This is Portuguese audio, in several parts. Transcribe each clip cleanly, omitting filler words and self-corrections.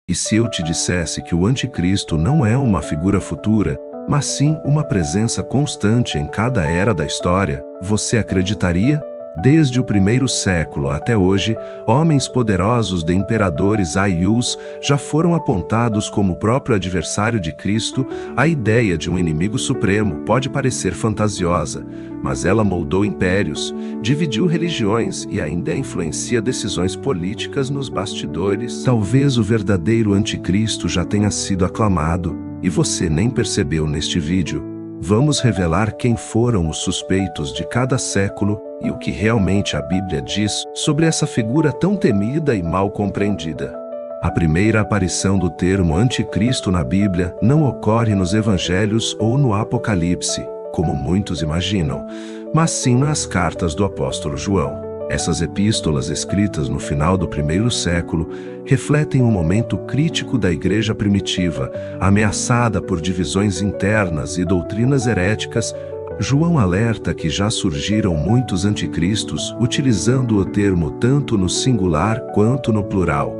E se eu te dissesse que o anticristo não é uma figura futura, mas sim uma presença constante em cada era da história, você acreditaria? Desde o primeiro século até hoje, homens poderosos de imperadores aius já foram apontados como o próprio adversário de Cristo. A ideia de um inimigo supremo pode parecer fantasiosa, mas ela moldou impérios, dividiu religiões e ainda influencia decisões políticas nos bastidores. Talvez o verdadeiro anticristo já tenha sido aclamado, e você nem percebeu neste vídeo. Vamos revelar quem foram os suspeitos de cada século e o que realmente a Bíblia diz sobre essa figura tão temida e mal compreendida. A primeira aparição do termo anticristo na Bíblia não ocorre nos evangelhos ou no Apocalipse, como muitos imaginam, mas sim nas cartas do apóstolo João. Essas epístolas escritas no final do primeiro século refletem um momento crítico da igreja primitiva, ameaçada por divisões internas e doutrinas heréticas. João alerta que já surgiram muitos anticristos utilizando o termo tanto no singular quanto no plural,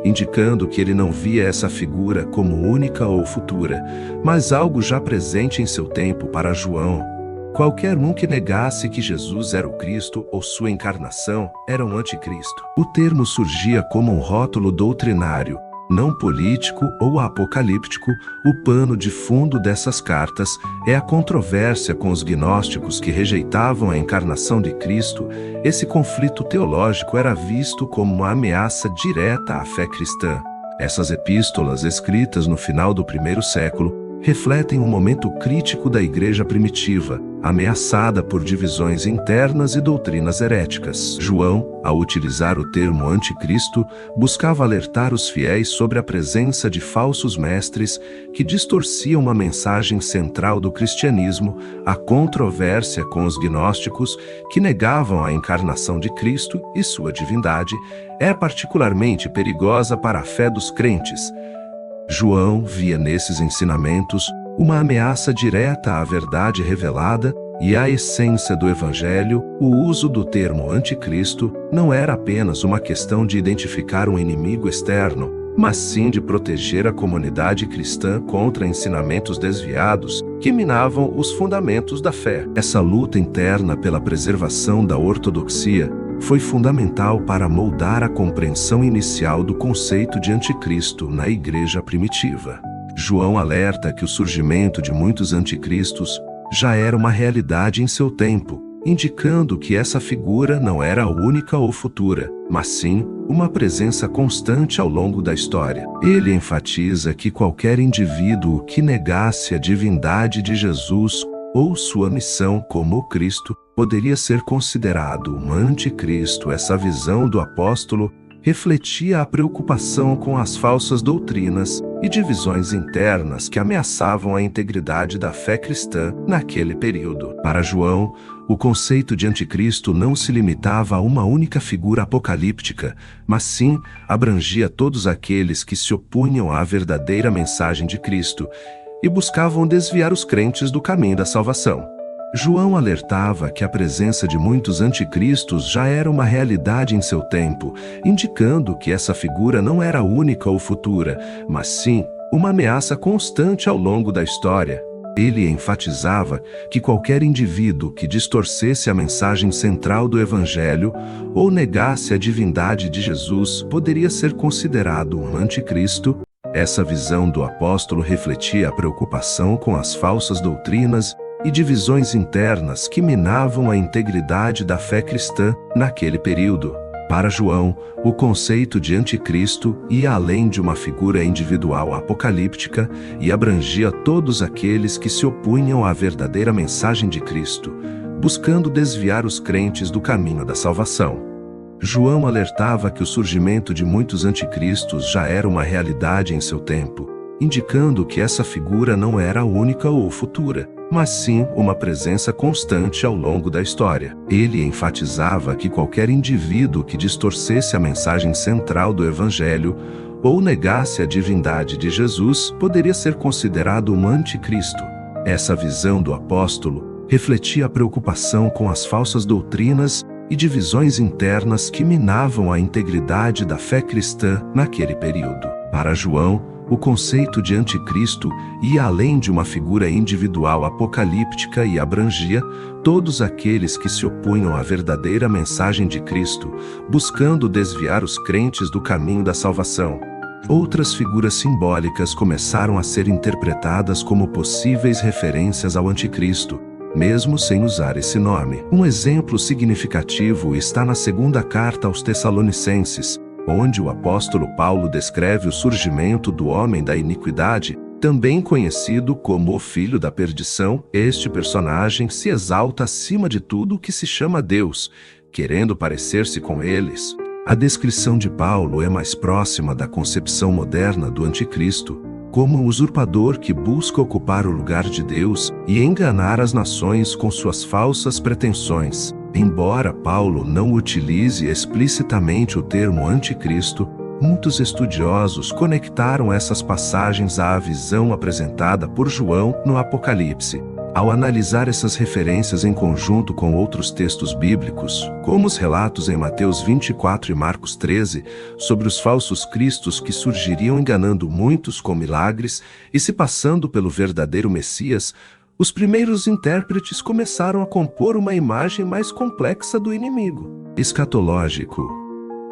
indicando que ele não via essa figura como única ou futura, mas algo já presente em seu tempo. Para João, qualquer um que negasse que Jesus era o Cristo ou sua encarnação era um anticristo. O termo surgia como um rótulo doutrinário, não político ou apocalíptico. O pano de fundo dessas cartas é a controvérsia com os gnósticos que rejeitavam a encarnação de Cristo. Esse conflito teológico era visto como uma ameaça direta à fé cristã. Essas epístolas, escritas no final do primeiro século, refletem um momento crítico da igreja primitiva, ameaçada por divisões internas e doutrinas heréticas. João, ao utilizar o termo anticristo, buscava alertar os fiéis sobre a presença de falsos mestres que distorciam a mensagem central do cristianismo. A controvérsia com os gnósticos, que negavam a encarnação de Cristo e sua divindade, é particularmente perigosa para a fé dos crentes. João via nesses ensinamentos uma ameaça direta à verdade revelada e à essência do Evangelho. O uso do termo anticristo não era apenas uma questão de identificar um inimigo externo, mas sim de proteger a comunidade cristã contra ensinamentos desviados que minavam os fundamentos da fé. Essa luta interna pela preservação da ortodoxia foi fundamental para moldar a compreensão inicial do conceito de anticristo na igreja primitiva. João alerta que o surgimento de muitos anticristos já era uma realidade em seu tempo, indicando que essa figura não era única ou futura, mas sim uma presença constante ao longo da história. Ele enfatiza que qualquer indivíduo que negasse a divindade de Jesus ou sua missão como o Cristo poderia ser considerado um anticristo. Essa visão do apóstolo refletia a preocupação com as falsas doutrinas e divisões internas que ameaçavam a integridade da fé cristã naquele período. Para João, o conceito de anticristo não se limitava a uma única figura apocalíptica, mas sim abrangia todos aqueles que se opunham à verdadeira mensagem de Cristo e buscavam desviar os crentes do caminho da salvação. João alertava que a presença de muitos anticristos já era uma realidade em seu tempo, indicando que essa figura não era única ou futura, mas sim uma ameaça constante ao longo da história. Ele enfatizava que qualquer indivíduo que distorcesse a mensagem central do Evangelho ou negasse a divindade de Jesus poderia ser considerado um anticristo. Essa visão do apóstolo refletia a preocupação com as falsas doutrinas e divisões internas que minavam a integridade da fé cristã naquele período. Para João, o conceito de anticristo ia além de uma figura individual apocalíptica e abrangia todos aqueles que se opunham à verdadeira mensagem de Cristo, buscando desviar os crentes do caminho da salvação. João alertava que o surgimento de muitos anticristos já era uma realidade em seu tempo, indicando que essa figura não era única ou futura, mas sim uma presença constante ao longo da história. Ele enfatizava que qualquer indivíduo que distorcesse a mensagem central do Evangelho ou negasse a divindade de Jesus poderia ser considerado um anticristo. Essa visão do apóstolo refletia a preocupação com as falsas doutrinas e divisões internas que minavam a integridade da fé cristã naquele período. Para João, o conceito de anticristo ia além de uma figura individual apocalíptica e abrangia todos aqueles que se opunham à verdadeira mensagem de Cristo, buscando desviar os crentes do caminho da salvação. Outras figuras simbólicas começaram a ser interpretadas como possíveis referências ao anticristo, mesmo sem usar esse nome. Um exemplo significativo está na segunda carta aos Tessalonicenses, onde o apóstolo Paulo descreve o surgimento do homem da iniquidade, também conhecido como o filho da perdição. Este personagem se exalta acima de tudo o que se chama Deus, querendo parecer-se com eles. A descrição de Paulo é mais próxima da concepção moderna do anticristo, como um usurpador que busca ocupar o lugar de Deus e enganar as nações com suas falsas pretensões. Embora Paulo não utilize explicitamente o termo anticristo, muitos estudiosos conectaram essas passagens à visão apresentada por João no Apocalipse. Ao analisar essas referências em conjunto com outros textos bíblicos, como os relatos em Mateus 24 e Marcos 13, sobre os falsos cristos que surgiriam enganando muitos com milagres e se passando pelo verdadeiro Messias, os primeiros intérpretes começaram a compor uma imagem mais complexa do inimigo escatológico.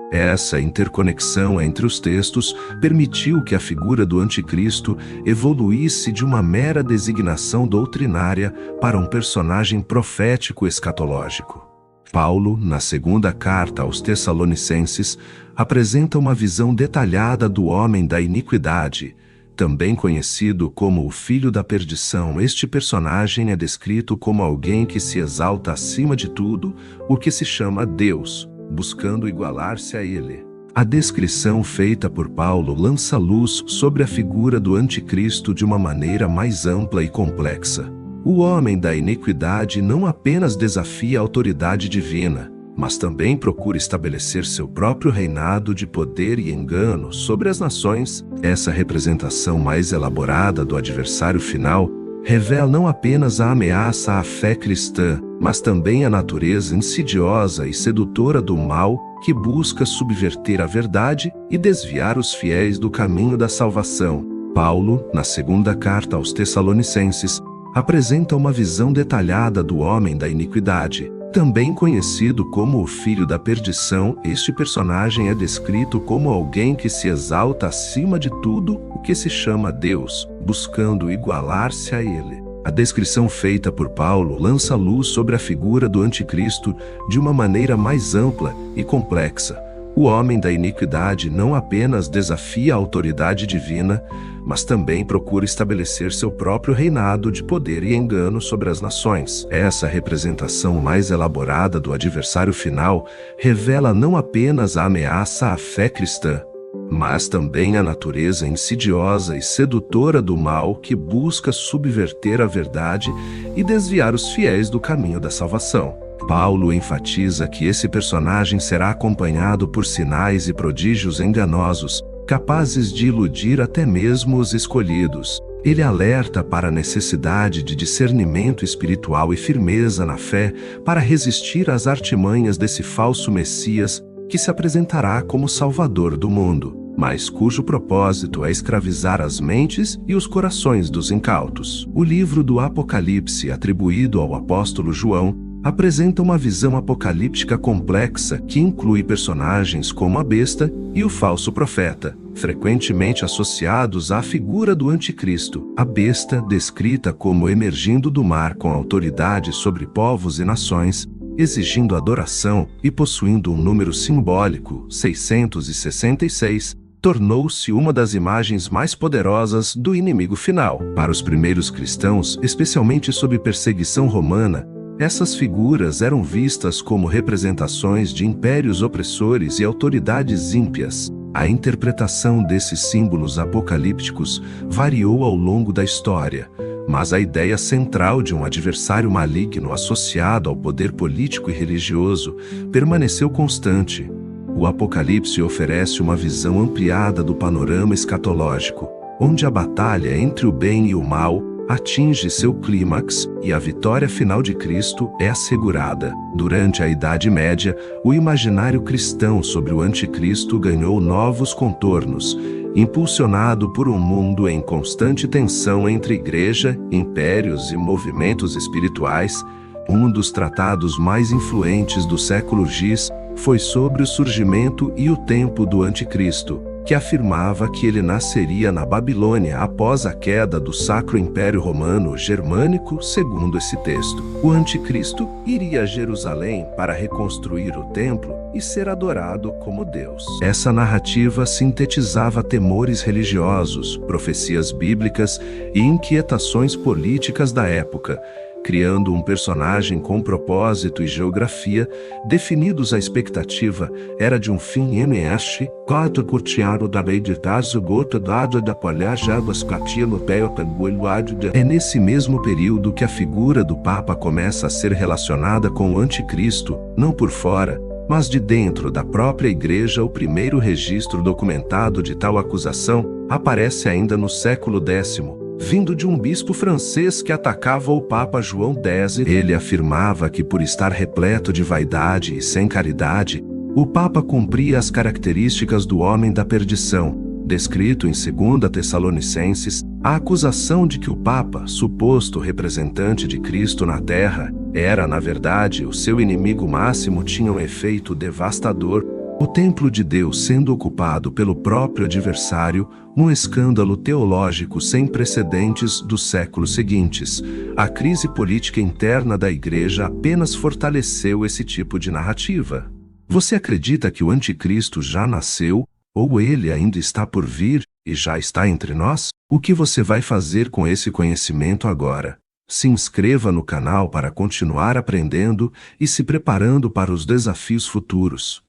Essa interconexão entre os textos permitiu que a figura do anticristo evoluísse de uma mera designação doutrinária para um personagem profético escatológico. Paulo, na segunda carta aos Tessalonicenses, apresenta uma visão detalhada do homem da iniquidade, também conhecido como o filho da perdição. Este personagem é descrito como alguém que se exalta acima de tudo, o que se chama Deus, buscando igualar-se a ele. A descrição feita por Paulo lança luz sobre a figura do anticristo de uma maneira mais ampla e complexa. O homem da iniquidade não apenas desafia a autoridade divina, mas também procura estabelecer seu próprio reinado de poder e engano sobre as nações. Essa representação mais elaborada do adversário final revela não apenas a ameaça à fé cristã, mas também a natureza insidiosa e sedutora do mal que busca subverter a verdade e desviar os fiéis do caminho da salvação. Paulo, na segunda carta aos Tessalonicenses, apresenta uma visão detalhada do homem da iniquidade, também conhecido como o filho da perdição. Este personagem é descrito como alguém que se exalta acima de tudo o que se chama Deus, buscando igualar-se a ele. A descrição feita por Paulo lança luz sobre a figura do anticristo de uma maneira mais ampla e complexa. O homem da iniquidade não apenas desafia a autoridade divina, mas também procura estabelecer seu próprio reinado de poder e engano sobre as nações. Essa representação mais elaborada do adversário final revela não apenas a ameaça à fé cristã, mas também a natureza insidiosa e sedutora do mal que busca subverter a verdade e desviar os fiéis do caminho da salvação. Paulo enfatiza que esse personagem será acompanhado por sinais e prodígios enganosos, capazes de iludir até mesmo os escolhidos. Ele alerta para a necessidade de discernimento espiritual e firmeza na fé para resistir às artimanhas desse falso Messias que se apresentará como Salvador do mundo, mas cujo propósito é escravizar as mentes e os corações dos incautos. O livro do Apocalipse, atribuído ao apóstolo João, apresenta uma visão apocalíptica complexa que inclui personagens como a besta e o falso profeta, frequentemente associados à figura do anticristo. A besta, descrita como emergindo do mar com autoridade sobre povos e nações, exigindo adoração e possuindo um número simbólico, 666, tornou-se uma das imagens mais poderosas do inimigo final. Para os primeiros cristãos, especialmente sob perseguição romana, essas figuras eram vistas como representações de impérios opressores e autoridades ímpias. A interpretação desses símbolos apocalípticos variou ao longo da história, mas a ideia central de um adversário maligno associado ao poder político e religioso permaneceu constante. O Apocalipse oferece uma visão ampliada do panorama escatológico, onde a batalha entre o bem e o mal atinge seu clímax e a vitória final de Cristo é assegurada. Durante a Idade Média, o imaginário cristão sobre o anticristo ganhou novos contornos, Impulsionado por um mundo em constante tensão entre igreja, impérios e movimentos espirituais, um dos tratados mais influentes do século X foi sobre o surgimento e o tempo do Anticristo, que afirmava que ele nasceria na Babilônia após a queda do Sacro Império Romano Germânico. Segundo esse texto, o Anticristo iria a Jerusalém para reconstruir o templo e ser adorado como Deus. Essa narrativa sintetizava temores religiosos, profecias bíblicas e inquietações políticas da época, criando um personagem com propósito e geografia definidos. A expectativa era de um fim MS, quatro curtiaro da meditazo gota dada da polhagem águas catino peopanguilado. É nesse mesmo período que a figura do Papa começa a ser relacionada com o Anticristo, não por fora, mas de dentro da própria Igreja. O primeiro registro documentado de tal acusação aparece ainda no século X, vindo de um bispo francês que atacava o Papa João X. Ele afirmava que, por estar repleto de vaidade e sem caridade, o Papa cumpria as características do homem da perdição, descrito em 2 Tessalonicenses. A acusação de que o Papa, suposto representante de Cristo na Terra, era, na verdade, o seu inimigo máximo tinha um efeito devastador. O templo de Deus sendo ocupado pelo próprio adversário, um escândalo teológico sem precedentes dos séculos seguintes. A crise política interna da Igreja apenas fortaleceu esse tipo de narrativa. Você acredita que o Anticristo já nasceu, ou ele ainda está por vir, e já está entre nós? O que você vai fazer com esse conhecimento agora? Se inscreva no canal para continuar aprendendo e se preparando para os desafios futuros.